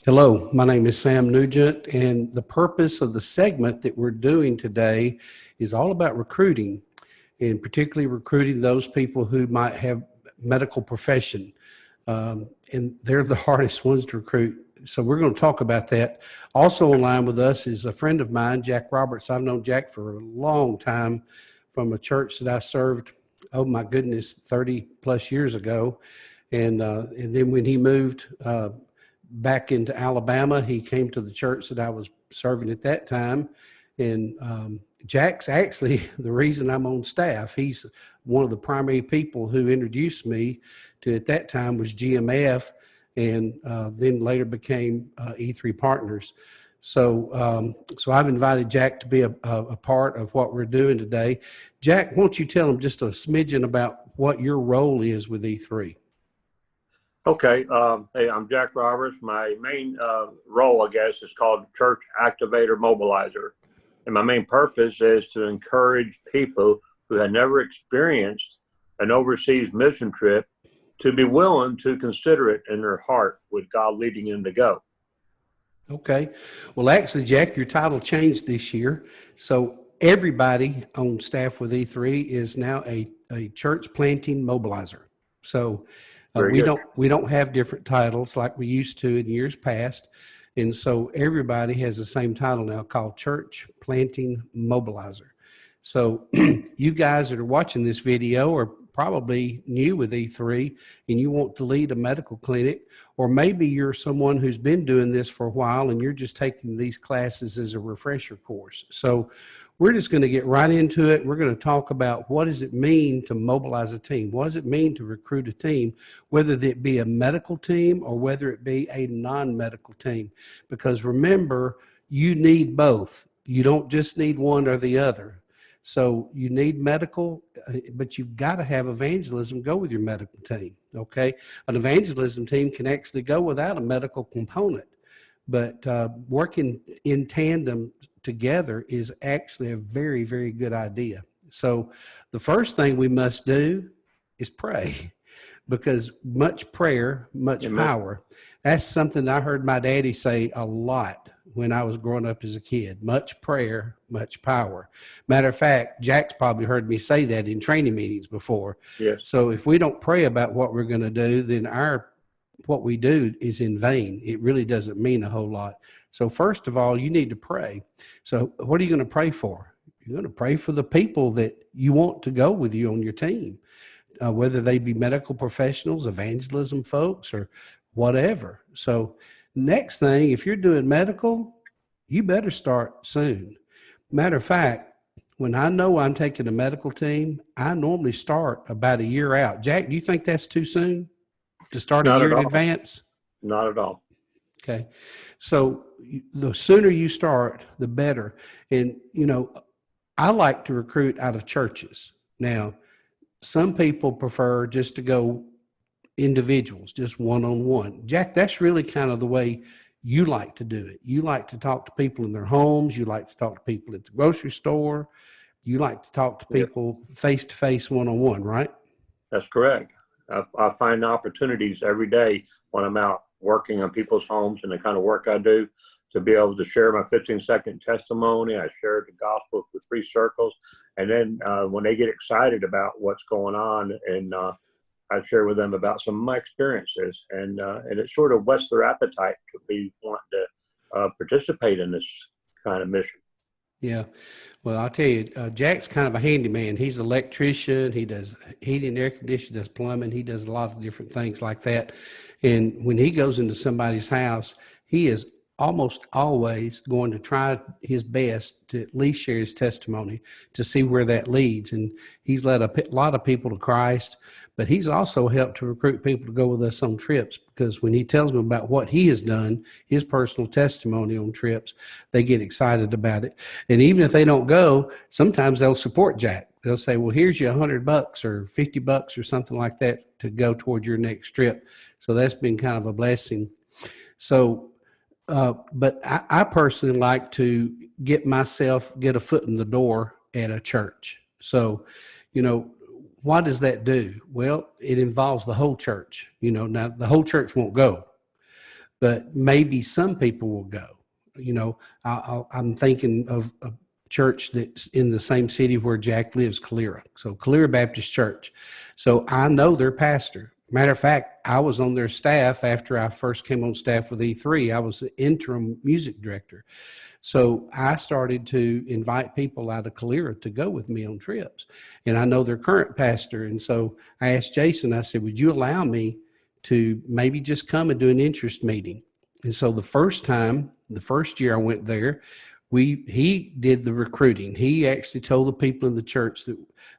Hello, my name is Sam Nugent, and the purpose of the segment that we're doing today is all about recruiting, and particularly recruiting those people who might have medical profession, and they're the hardest ones to recruit. So we're going to talk about that. Also online with us is a friend of mine, Jack Roberts. I've known Jack for a long time from a church that I served, oh my goodness, 30 plus years ago. And then when he moved back into Alabama, he came to the church that I was serving at that time. And Jack's actually the reason I'm on staff. He's one of the primary people who introduced me to, at that time, was GMF, and then later became E3 Partners. So I've invited Jack to be a part of what we're doing today. Jack, won't you tell him just a smidgen about what your role is with E3? Okay. Hey, I'm Jack Roberts. My main role, I guess, is called Church Activator Mobilizer. And my main purpose is to encourage people who had never experienced an overseas mission trip to be willing to consider it in their heart with God leading them to go. Okay. Well, actually, Jack, your title changed this year. So everybody on staff with E3 is now a church planting mobilizer. So Very good. we don't have different titles like we used to in years past. And so everybody has the same title now, called Church Planting Mobilizer. So you guys that are watching this video are probably new with E3 and you want to lead a medical clinic, or maybe you're someone who's been doing this for a while and you're just taking these classes as a refresher course. So we're just going to get right into it. We're going to talk about what does it mean to mobilize a team? What does it mean to recruit a team, whether it be a medical team or whether it be a non-medical team? Because remember, you need both. You don't just need one or the other. So you need medical, but you've got to have evangelism go with your medical team, okay? An evangelism team can actually go without a medical component, but working in tandem together is actually a very, very good idea. So the first thing we must do is pray, because much prayer, much Amen. Power. That's something I heard my daddy say a lot when I was growing up as a kid. Much prayer, much power. Matter of fact, Jack's probably heard me say that in training meetings before. Yes. So if we don't pray about what we're going to do, then what we do is in vain. It really doesn't mean a whole lot. So first of all, you need to pray. So what are you going to pray for? You're going to pray for the people that you want to go with you on your team, whether they be medical professionals, evangelism folks, or whatever. So next thing, if you're doing medical, you better start soon. Matter of fact, when I know I'm taking a medical team, I normally start about a year out. Jack, do you think that's too soon to start a Not year at in all. advance? Not at all. Okay. So the sooner you start, the better. And, I like to recruit out of churches. Now, some people prefer just to go individuals, just one-on-one. Jack, that's really kind of the way you like to do it. You like to talk to people in their homes. You like to talk to people at the grocery store. You like to talk to Yes, people face-to-face, one-on-one, right? that's correct. I find opportunities every day when I'm out working on people's homes and the kind of work I do to be able to share my 15-second testimony. I share the gospel with 3 circles. And then when they get excited about what's going on, and I share with them about some of my experiences, and it sort of whets their appetite to be wanting to participate in this kind of mission. Yeah. Well, I'll tell you, Jack's kind of a handyman. He's an electrician. He does heating, air conditioning, does plumbing. He does a lot of different things like that. And when he goes into somebody's house, he is almost always going to try his best to at least share his testimony to see where that leads. And he's led a lot of people to Christ, but he's also helped to recruit people to go with us on trips, because when he tells them about what he has done, his personal testimony on trips, they get excited about it. And even if they don't go, sometimes they'll support Jack. They'll say, well, here's you $100 or $50 or something like that to go toward your next trip. So that's been kind of a blessing. So, but I personally like to get a foot in the door at a church. So, what does that do? Well, it involves the whole church. Now the whole church won't go, but maybe some people will go. You know, I'm thinking of a church that's in the same city where Jack lives, Calera. So Calera Baptist Church. So I know their pastor. Matter of fact, I was on their staff after I first came on staff with E3. I was the interim music director. So I started to invite people out of Calera to go with me on trips. And I know their current pastor. And so I asked Jason, I said, would you allow me to maybe just come and do an interest meeting? And so the first year I went there, he did the recruiting. He actually told the people in the church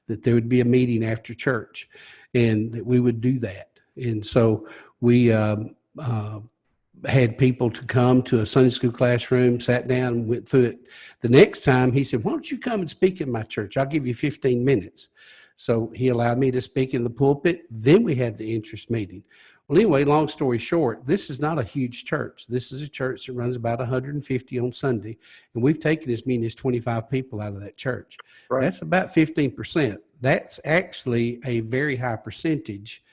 that there would be a meeting after church and that we would do that. And so we had people to come to a Sunday school classroom, sat down and went through it. The next time he said, why don't you come and speak in my church? I'll give you 15 minutes. So he allowed me to speak in the pulpit. Then we had the interest meeting. Well, anyway, long story short, this is not a huge church. This is a church that runs about 150 on Sunday, and we've taken as many as 25 people out of that church. Right. That's about 15%. That's actually a very high percentage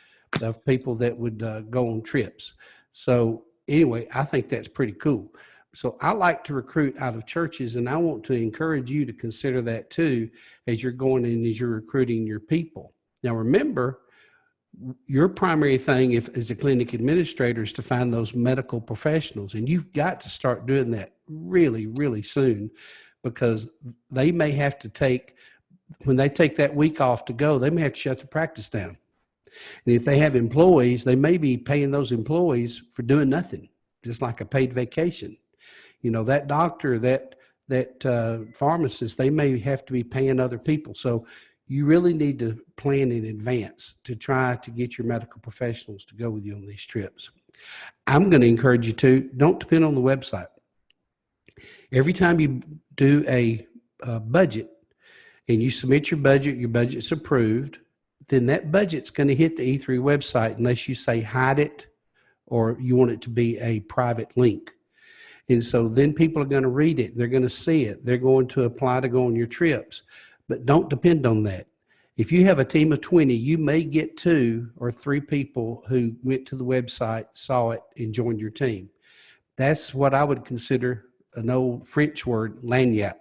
of people that would go on trips. So anyway, I think that's pretty cool. So I like to recruit out of churches, and I want to encourage you to consider that too as you're going and as you're recruiting your people. Now, remember, your primary thing as a clinic administrator is to find those medical professionals, and you've got to start doing that really, really soon, because they may have to when they take that week off to go, they may have to shut the practice down. And if they have employees, they may be paying those employees for doing nothing, just like a paid vacation. You know, that doctor, that pharmacist, they may have to be paying other people. So you really need to plan in advance to try to get your medical professionals to go with you on these trips. I'm going to encourage you to don't depend on the website. Every time you do a budget and you submit your budget's approved, then that budget's going to hit the E3 website unless you say hide it or you want it to be a private link. And so then people are going to read it. They're going to see it. They're going to apply to go on your trips. But don't depend on that. If you have a team of 20, you may get 2 or 3 people who went to the website, saw it, and joined your team. That's what I would consider an old French word, lagniappe,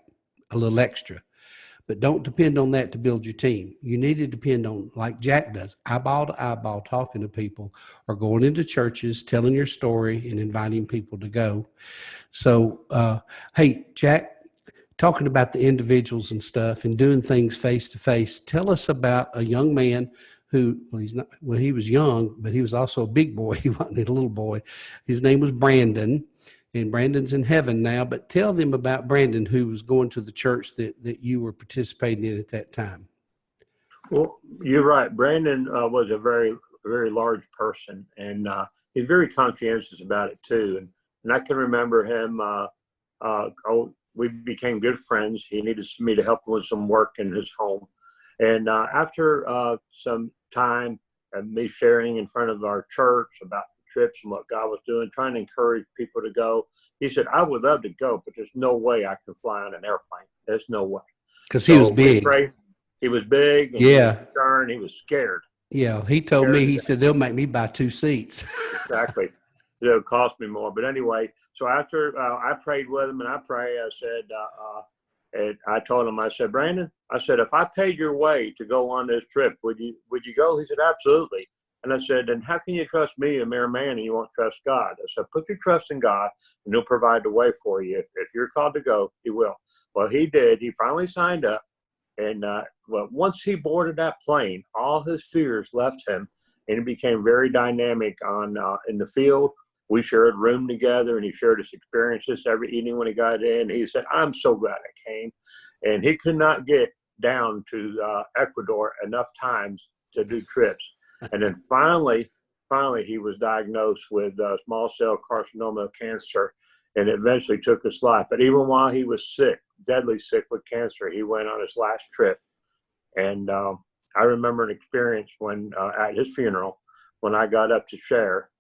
a little extra. But don't depend on that to build your team. You need to depend on, like Jack does, eyeball to eyeball, talking to people or going into churches, telling your story and inviting people to go. So, hey, Jack, talking about the individuals and stuff and doing things face to face, tell us about a young man who, he was young, but he was also a big boy. He wasn't a little boy. His name was Brandon. And Brandon's in heaven now, but tell them about Brandon, who was going to the church that you were participating in at that time. Well, you're right. Brandon was a very, very large person, and he's very conscientious about it too. And I can remember him, we became good friends. He needed me to help him with some work in his home. And after some time and me sharing in front of our church about trips and what God was doing, trying to encourage people to go, he said, I would love to go, but there's no way I can fly on an airplane. There's no way. Because he was big. He was big. And yeah. He was stern. He was scared. Yeah. He told me, he said, they'll make me buy 2 seats. Exactly. It'll cost me more. But anyway, so after I prayed with him and I said, and I told him, I said, Brandon, I said, if I paid your way to go on this trip, would you go? He said, absolutely. And I said, then how can you trust me, a mere man, and you won't trust God? I said, put your trust in God, and he'll provide the way for you. If you're called to go, he will. Well, he did. He finally signed up. And once he boarded that plane, all his fears left him, and he became very dynamic in the field. We shared a room together, and he shared his experiences every evening when he got in. He said, I'm so glad I came. And he could not get down to Ecuador enough times to do trips. And then finally, he was diagnosed with small cell carcinoma cancer, and eventually took his life. But even while he was sick, deadly sick with cancer, he went on his last trip. And I remember an experience when at his funeral, when I got up to share,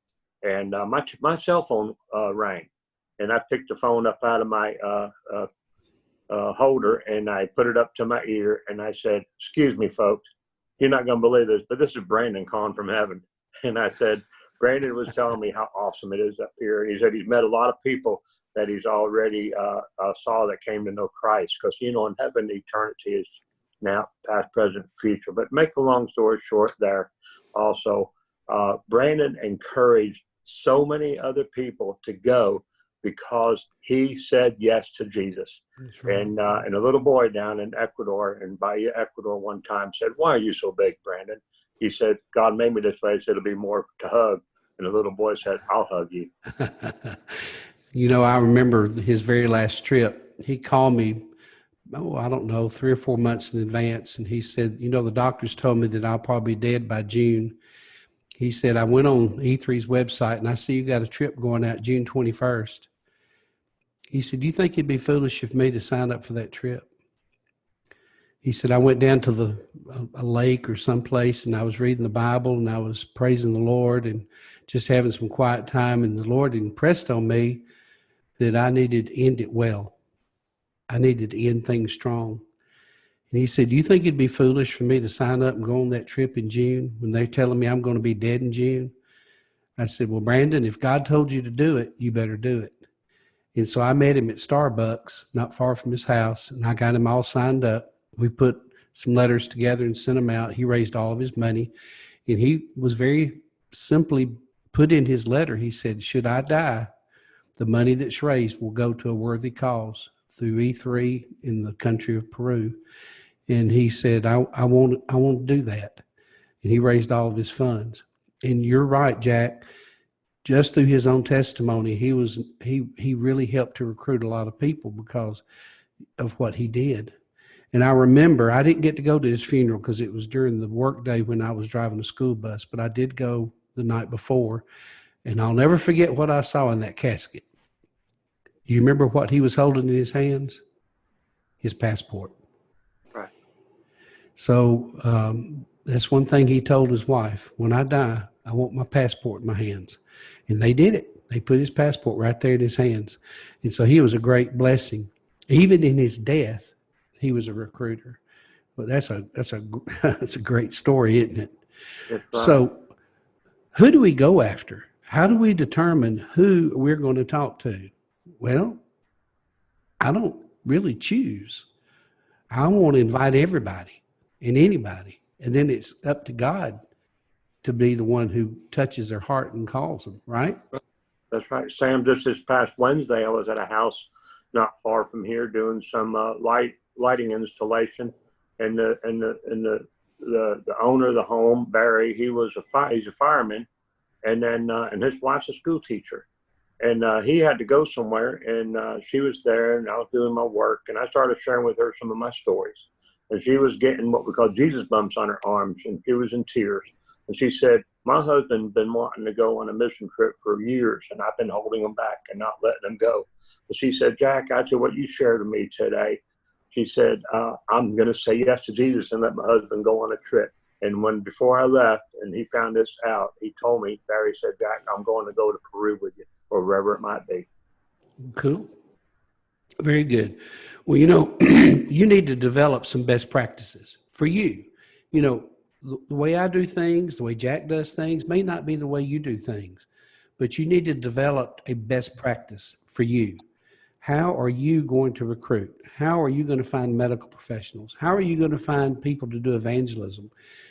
and my cell phone rang, and I picked the phone up out of my holder, and I put it up to my ear, and I said, "Excuse me, folks. You're not going to believe this, but this is Brandon calling from heaven." And I said, Brandon was telling me how awesome it is up here. He said he's met a lot of people that he's already saw that came to know Christ. Because, you know, in heaven, eternity is now past, present, future. But make a long story short there also, Brandon encouraged so many other people to go because he said yes to Jesus. Right. And a little boy down in Ecuador, in Bahia, Ecuador, one time said, "Why are you so big, Brandon?" He said, "God made me this way, so it'll be more to hug." And the little boy said, "I'll hug you." You know, I remember his very last trip. He called me, I don't know, 3 or 4 months in advance. And he said, you know, the doctors told me that I'll probably be dead by June. He said, I went on E3's website and I see you got a trip going out June 21st. He said, do you think it'd be foolish of me to sign up for that trip? He said, I went down to a lake or someplace and I was reading the Bible and I was praising the Lord and just having some quiet time. And the Lord impressed on me that I needed to end it well. I needed to end things strong. And he said, do you think it'd be foolish for me to sign up and go on that trip in June when they're telling me I'm going to be dead in June? I said, well, Brandon, if God told you to do it, you better do it. And so I met him at Starbucks, not far from his house, and I got him all signed up. We put some letters together and sent them out. He raised all of his money. And he was very simply put in his letter, he said, should I die, the money that's raised will go to a worthy cause through E3 in the country of Peru. And he said, I want to do that. And he raised all of his funds. And you're right, Jack. Just through his own testimony, he really helped to recruit a lot of people because of what he did. And I remember I didn't get to go to his funeral because it was during the workday when I was driving a school bus, but I did go the night before. And I'll never forget what I saw in that casket. You remember what he was holding in his hands? His passport. Right. So that's one thing he told his wife. When I die, I want my passport in my hands. And they did it. They put his passport right there in his hands. And so he was a great blessing. Even in his death, he was a recruiter. Well, that's a great story, isn't it? That's right. So who do we go after? How do we determine who we're going to talk to? Well, I don't really choose. I want to invite everybody and anybody. And then it's up to God to be the one who touches their heart and calls them, right? That's right. Sam, just this past Wednesday, I was at a house not far from here doing some lighting installation. And the owner of the home, Barry, he's a fireman. And then and his wife's a school teacher. And he had to go somewhere, and she was there, and I was doing my work, and I started sharing with her some of my stories. And she was getting what we call Jesus bumps on her arms, and she was in tears. And she said, my husband's been wanting to go on a mission trip for years, and I've been holding him back and not letting him go. But she said, Jack, after what you shared with me today, she said, I'm going to say yes to Jesus and let my husband go on a trip. And before I left, and he found this out, he told me, Barry said, Jack, I'm going to go to Peru with you, or wherever it might be. Cool. Very good. Well, you know, you need to develop some best practices for you. You know, the way I do things, the way Jack does things may not be the way you do things, but you need to develop a best practice for you. How are you going to recruit? How are you going to find medical professionals? How are you going to find people to do evangelism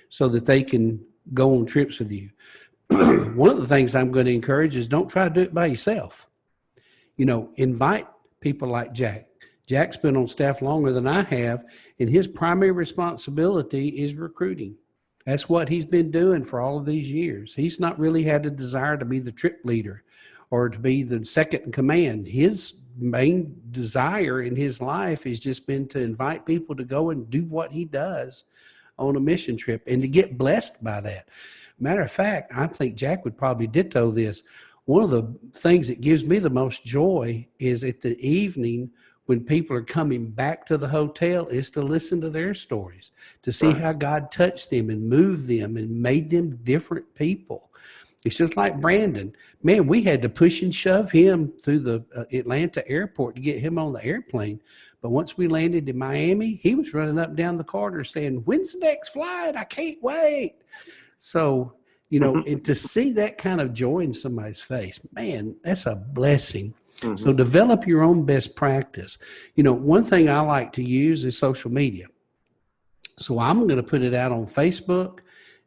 so that they can go on trips with you? One of the things I'm going to encourage is don't try to do it by yourself. You know, invite people like Jack. Jack's been on staff longer than I have, and his primary responsibility is recruiting. That's what he's been doing for all of these years. He's not really had a desire to be the trip leader or to be the second in command. His main desire in his life has just been to invite people to go and do what he does on a mission trip and to get blessed by that. Matter of fact, I think Jack would probably ditto this. One of the things that gives me the most joy is at the evening when people are coming back to the hotel is to listen to their stories, to see how God touched them and moved them and made them different people. It's just like Brandon. Man, we had to push and shove him through the Atlanta airport to get him on the airplane. But once we landed in Miami, he was running up and down the corridor saying, when's the next flight? I can't wait. So You know, and to see that kind of joy in somebody's face, man, that's a blessing. So develop your own best practice. You know, one thing I like to use is social media. So I'm going to put it out on Facebook.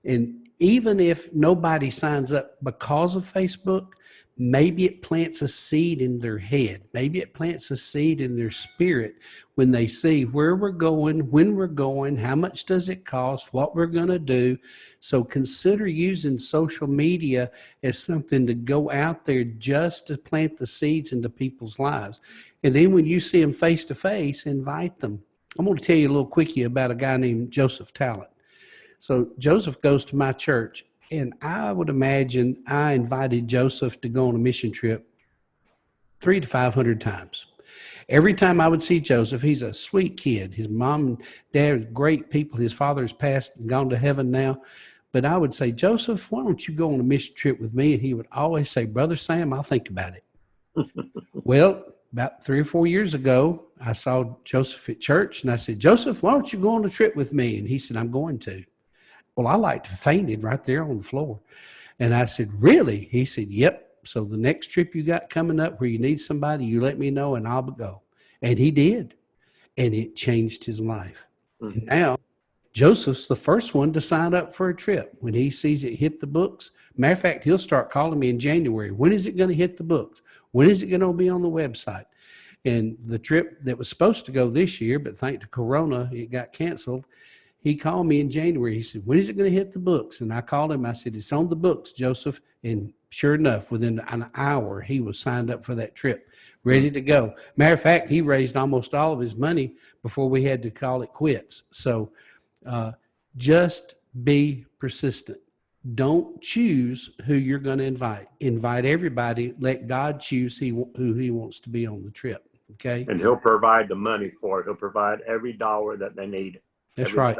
And even if nobody signs up because of Facebook, maybe it plants a seed in their head. Maybe it plants a seed in their spirit when they see where we're going, when we're going, how much does it cost, what we're going to do. So consider using social media as something to go out there just to plant the seeds into people's lives. And then when you see them face to face, invite them. I'm going to tell you a little quickie about a guy named Joseph Talent. So Joseph goes to my church, and I would imagine I invited Joseph to go on a mission trip 300 to 500 times. Every time I would see Joseph, he's a sweet kid. His mom and dad are great people. His father has passed and gone to heaven now. But I would say, Joseph, why don't you go on a mission trip with me? And he would always say, Brother Sam, I'll think about it. Well, about 3 or 4 years ago, I saw Joseph at church, and I said, Joseph, why don't you go on a trip with me? And he said, I'm going to. Well, I like fainted right there on the floor. And I said, really? He said, yep. So the next trip you got coming up where you need somebody, you let me know and I'll go. And he did. And it changed his life. And now Joseph's the first one to sign up for a trip. When he sees it hit the books, matter of fact, he'll start calling me in January. When is it going to hit the books? When is it going to be on the website? And the trip that was supposed to go this year, but thanks to Corona, it got canceled. He called me in January. He said, when is it going to hit the books? And I called him. I said, it's on the books, Joseph. And sure enough, within an hour, he was signed up for that trip, ready to go. Matter of fact, he raised almost all of his money before we had to call it quits. So just be persistent. Don't choose who you're going to invite. Invite everybody. Let God choose who he wants to be on the trip. Okay? And he'll provide the money for it. He'll provide every dollar that they need. That's right.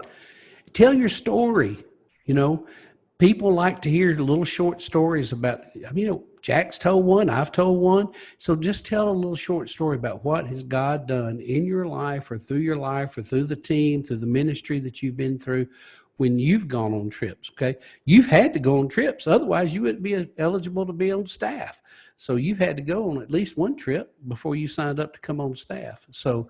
Tell your story. You know, people like to hear little short stories about, Jack's told one, I've told one. So just tell a little short story about what has God done in your life or through the team, through the ministry that you've been through when you've gone on trips, okay? You've had to go on trips. Otherwise, you wouldn't be eligible to be on staff. So you've had to go on at least one trip before you signed up to come on staff. So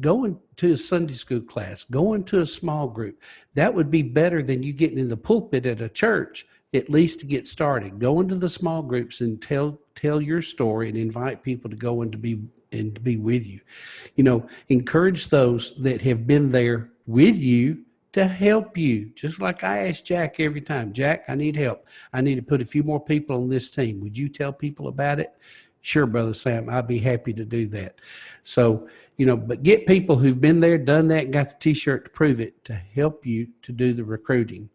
going to a Sunday school class, going to a small group, that would be better than you getting in the pulpit at a church, at least to get started. Go into the small groups and tell your story and invite people to go and to be with you. Encourage those that have been there with you to help you. Just like I ask Jack every time, Jack, I need help. I need to put a few more people on this team. Would you tell people about it? Sure, Brother Sam, I'd be happy to do that. So, but get people who've been there, done that, and got the T-shirt to prove it to help you to do the recruiting.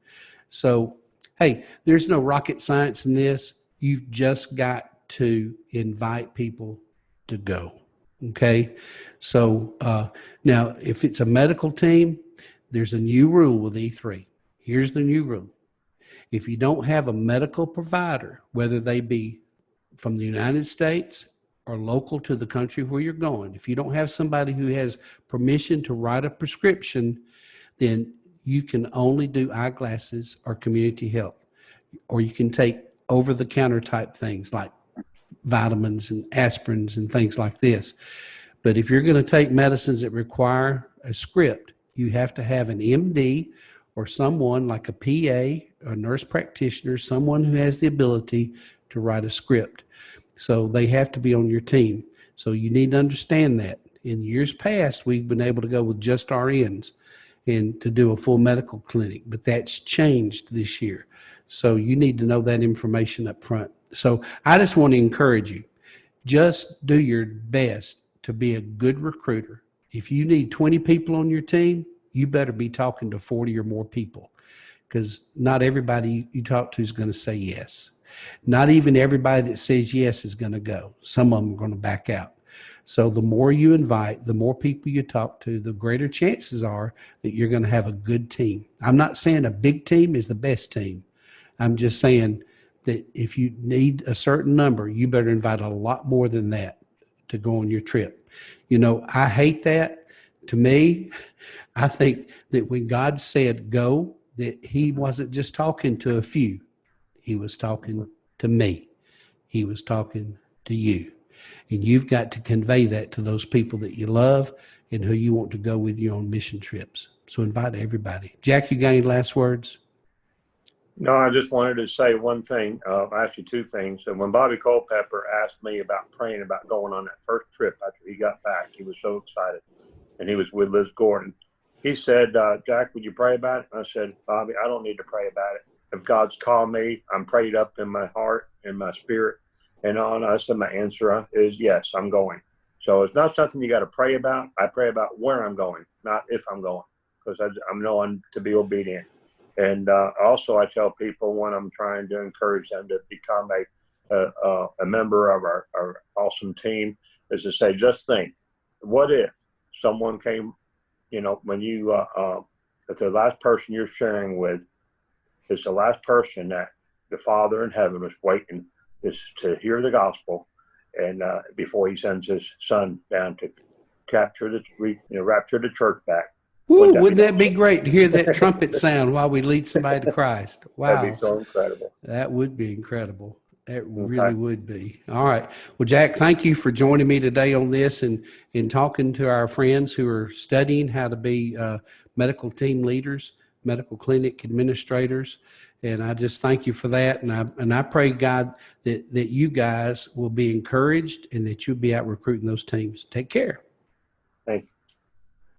So, hey, there's no rocket science in this. You've just got to invite people to go, okay? So now, if it's a medical team, there's a new rule with E3. Here's the new rule. If you don't have a medical provider, whether they be from the United States or local to the country where you're going, if you don't have somebody who has permission to write a prescription, then you can only do eyeglasses or community health, or you can take over-the-counter type things like vitamins and aspirins and things like this. But if you're going to take medicines that require a script, you have to have an MD or someone like a PA, a nurse practitioner, someone who has the ability to write a script. So they have to be on your team. So you need to understand that. In years past, we've been able to go with just RNs and to do a full medical clinic, but that's changed this year. So you need to know that information up front. So I just want to encourage you, just do your best to be a good recruiter. If you need 20 people on your team, you better be talking to 40 or more people, because not everybody you talk to is going to say yes. Not even everybody that says yes is going to go. Some of them are going to back out. So the more you invite, the more people you talk to, the greater chances are that you're going to have a good team. I'm not saying a big team is the best team. I'm just saying that if you need a certain number, you better invite a lot more than that to go on your trip. I hate that. To me, I think that when God said go, that he wasn't just talking to a few. He was talking to me. He was talking to you. And you've got to convey that to those people that you love and who you want to go with you on mission trips. So invite everybody. Jack, you got any last words? No, I just wanted to say one thing, actually two things. And when Bobby Culpepper asked me about praying about going on that first trip after he got back, he was so excited. And he was with Liz Gordon. He said, Jack, would you pray about it? And I said, Bobby, I don't need to pray about it. If God's called me, I'm prayed up in my heart, in my spirit. And I said, my answer is yes, I'm going. So it's not something you got to pray about. I pray about where I'm going, not if I'm going, because I'm knowing to be obedient. And also I tell people when I'm trying to encourage them to become a member of our awesome team is to say, just think, what if someone came, when you, if the last person you're sharing with is the last person that the Father in heaven is waiting is to hear the gospel, and before he sends his son down to rapture the church back. Woo, wouldn't that be great to hear that trumpet sound while we lead somebody to Christ? Wow. That'd be so incredible. That would be incredible. That really would be. All right. Well, Jack, thank you for joining me today on this and talking to our friends who are studying how to be medical team leaders, medical clinic administrators. And I just thank you for that. And I pray, God, that you guys will be encouraged and that you'll be out recruiting those teams. Take care. Thank you.